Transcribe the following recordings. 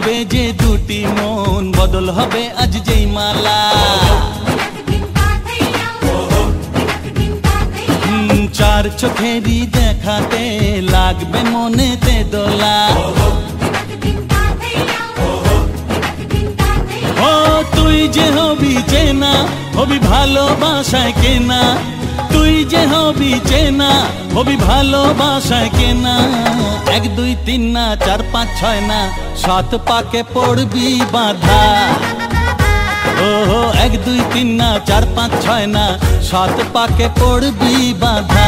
হবে যে দুটি মন, বদল হবে আজ যেই মালা। চার চোখেরই দেখাতে লাগবে মনেতে দোলা। ও তুই যে হবি চেনা, হবি ভালোবাসায় কেনা। তুই যে হবি চেনা, হবি ভালোবাসায় কেনা। 1 2 3 না 4 5 6 না 7 পাকে পড়বি বাঁধা। ও 1 2 3 না 4 5 6 না 7 পাকে পড়বি বাঁধা।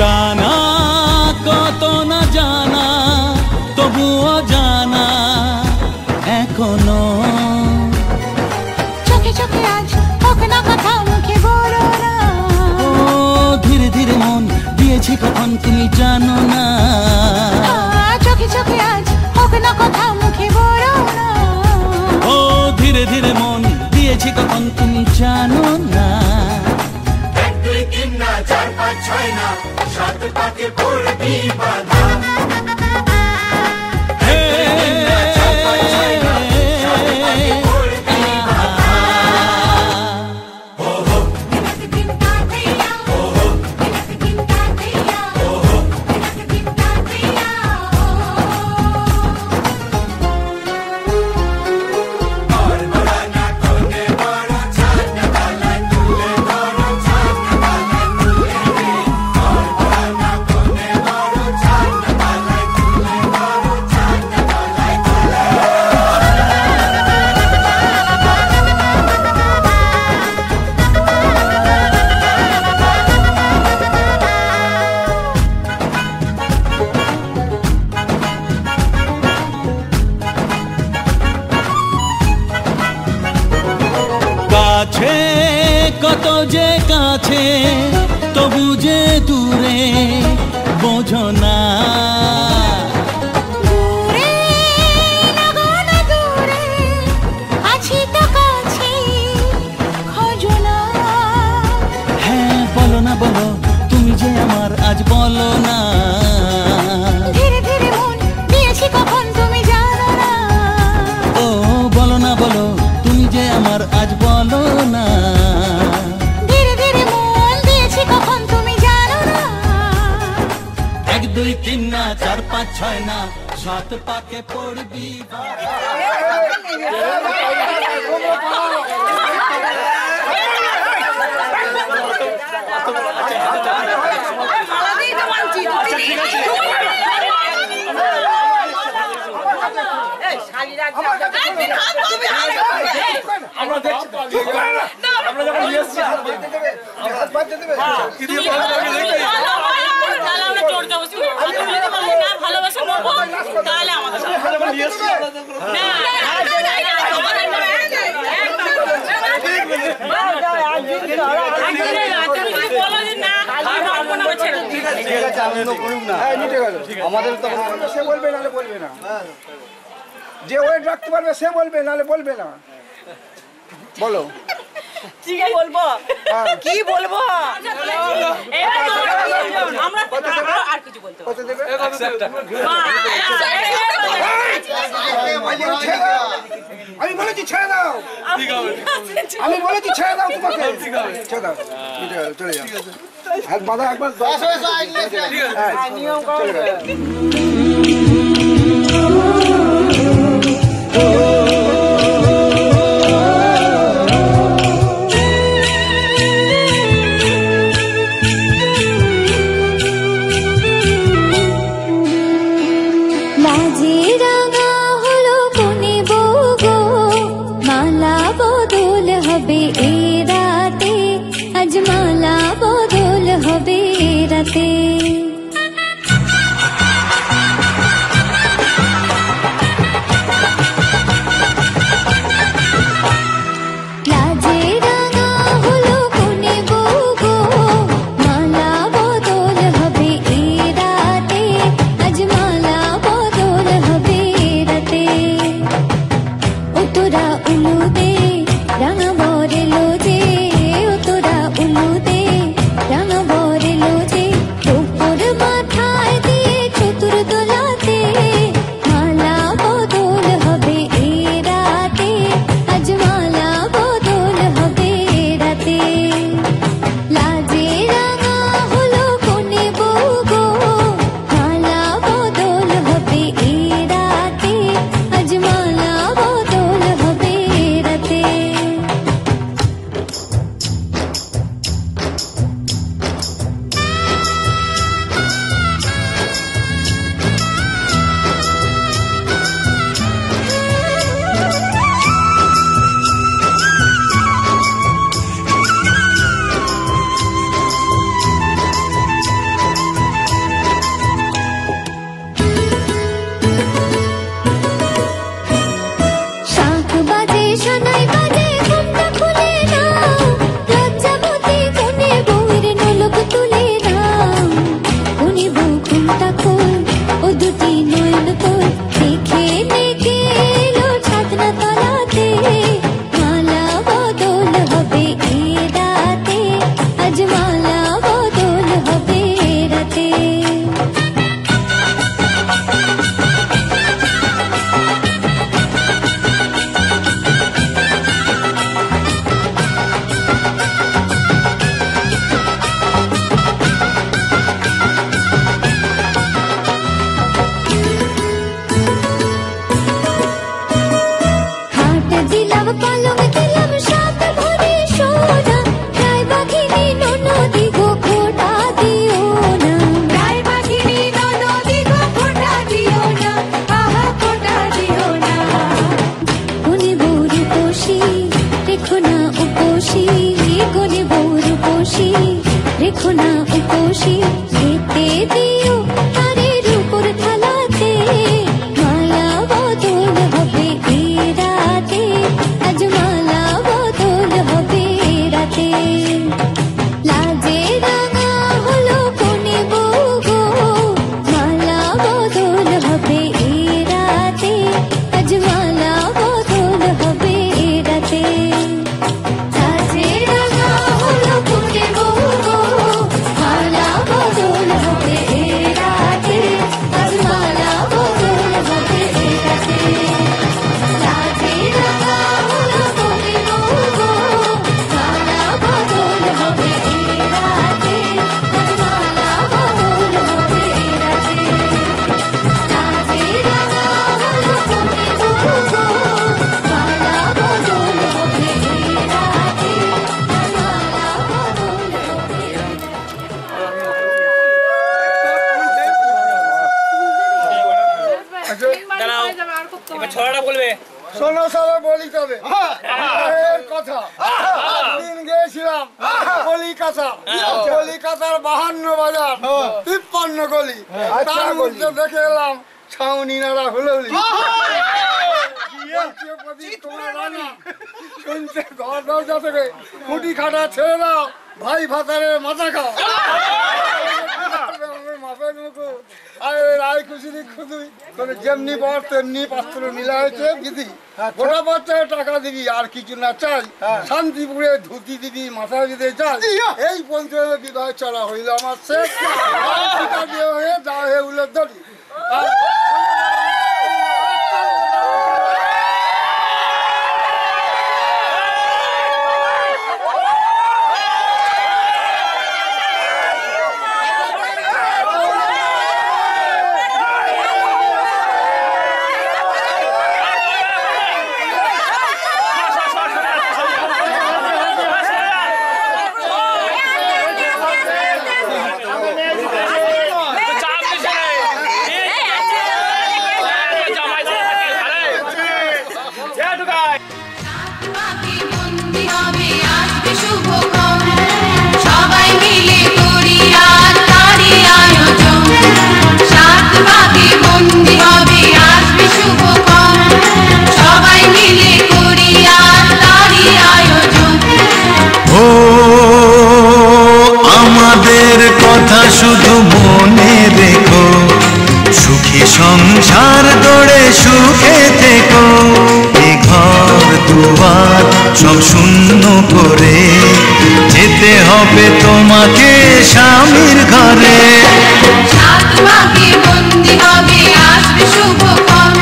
জানা কত না জানা, তবুও জানা এখনো। চোখে চোখে আজ হোক না কথা, মুখে বলো না। ও ধীরে ধীরে মন দিয়েছি কখন তুমি জানো না। চোখে চোখে আজ হোক না কথা, মুখে বলো না। ও ধীরে ধীরে মন দিয়েছি কখন তুমি জানো না। 1 2 3 না 4 5 6 না 7 পাকে পড়বি বাঁধা। কাছে কত যে কাছে, তবু যে দূরে বোঝো না। দূরে লাগো না দূরে, আছি তো কাছে খোঁজো না। হ্যাঁ বলো না বলো, তুমি যে আমার আজ বলো না। ধীরে ধীরে মন দিয়েছি কখন তুমি জানো না। ও বলো না বলো, তুমি যে আমার আজ বলো না। ধীরে ধীরে মন দিয়েছি কখন তুমি জানো না। 1 2 3 না 4 5 6 না 7 পাকে পড়বি বাঁধা। আমরা দেখছি আমরা যখন নিয়ে এসেছি আমাদের তো সে বলবে নাহলে বলবে না, যে ওয়েট রাখতে পারবে সে বলবে নাহলে বলবে না। বলো ঠিক আছে বলবো, কি বলবো আর কিছু বলতে কত দেবে? আমি বলেছি ছেড়ে দাও, আমি বলেছি ছেড়ে দাও, তোমাকে ছেড়ে দাও, চলে যাও। আর বাধা একবার নিয়ম করো। রাতে কলিকাতার 52 বাজার 53 গলি তার মধ্যে দেখে এলাম ছাউনি নাড়া হুলুলি শুনছে ঘর দরজা থেকে খুঁটি খাটা ছেড়ে দাও ভাই ভাতারের মাথা খাও মাথায় মুখো আরে রায় খুশি খুদুই তোর যেমনি বর তেমনি পাত্র মিলা হয়েছে বিধি গোটা বাচ্চায় টাকা দিবি আর কিছু না চাই শান্তিপুরে ধুতি দিবি মাথা দিতে চাই এই পঞ্চায়েত বিবাহ চলা হইল আমার শেষ হয়ে যা হয়ে উল্লে ধরি সবাই মিলে করি আর সব শূন্য করে যেতে হবে তোমাকে স্বামীর ঘরে। সাত ভাগে বন্দি হবে আসবে শুভক্ষণ,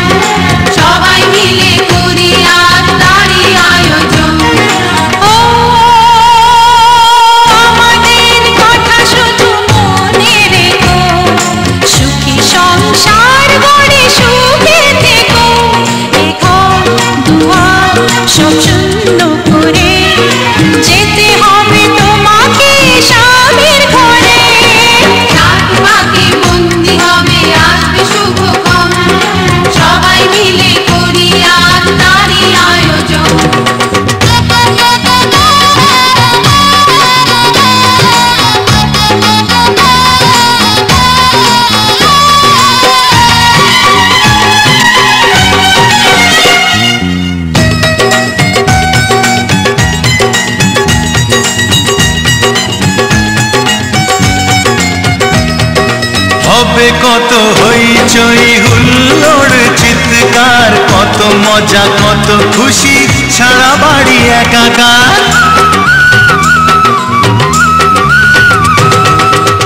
সবাই মিলে করি আজ তারই আয়োজন। ও আমাদের কথা শুধু মনে রেখো, সুখী সংসার গড়ে সুখে থেকো। এ ঘর দুয়ার সব শূন্য করে যেতে হবে তোমাকে স্বামীর ঘরে। সাত ভাগে বন্দি হবে আসবে শুভক্ষণ, সবাই মিলে করি আজ তারই আয়োজন। হবে কত হইচই হুল্লোড় চিৎকার, কত মজা কত খুশি সারা বাড়ি একাকার।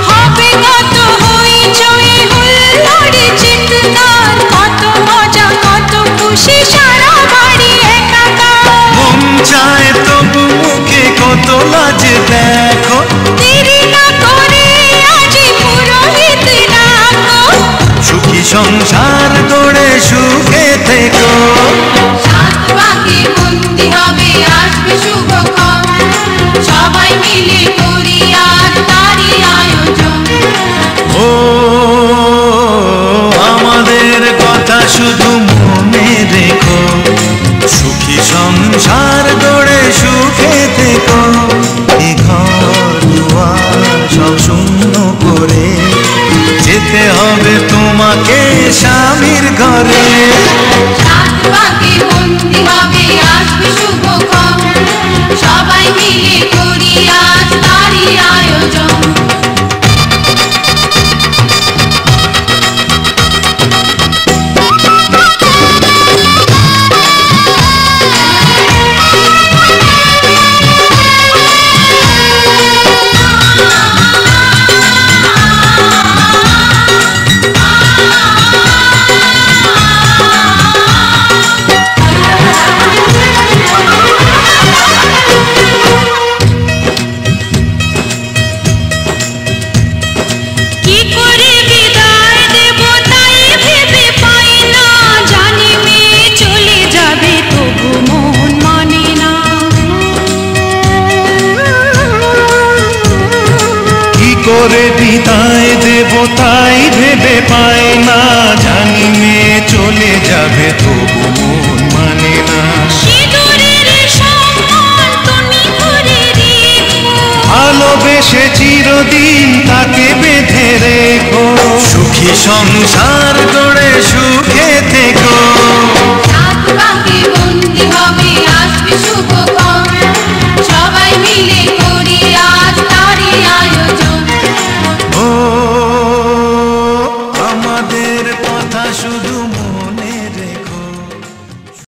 হবে কত হইচই হুল্লোড় চিৎকার, কত মজা কত খুশি সারা বাড়ি একাকার। মন চায় তবু মুখে কত লাজ দেখো, দেরি না করে আজই পুরোহিত ডাকো। সুখী সংসার গড়ে সুখে থেকো। সাত ভাগে বন্দি হবে আসবে শুভক্ষণ, সবাই মিলে করি আজ তারই আয়োজন। ও আমাদের কথা শুধু মনে রেখো, সুখী সংসার গড়ে সুখে থেকো। এ ঘর দুয়ার সব শূন্য করে যেতে হবে তোমাকে স্বামীর ঘরে। সাত ভাগে বন্দি হবে আসবে শুভক্ষণ, সবাই মিলে করি আজ তারই আয়োজন। কি করে বিদায় দেব তাই ভেবে পাই না, জানি মেয়ে চলে যাবে তবু মন মানে না। কি করে বিদায় দেব তাই ভেবে পাই না, জানি মেয়ে চলে যাবে তবু মন মানে না। সিঁদুরের সম্মান তুমি ধরে রেখো, ভালোবেসে চিরদিন তাকে বেঁধে রেখো। সুখী সংসার গড়ে সুখ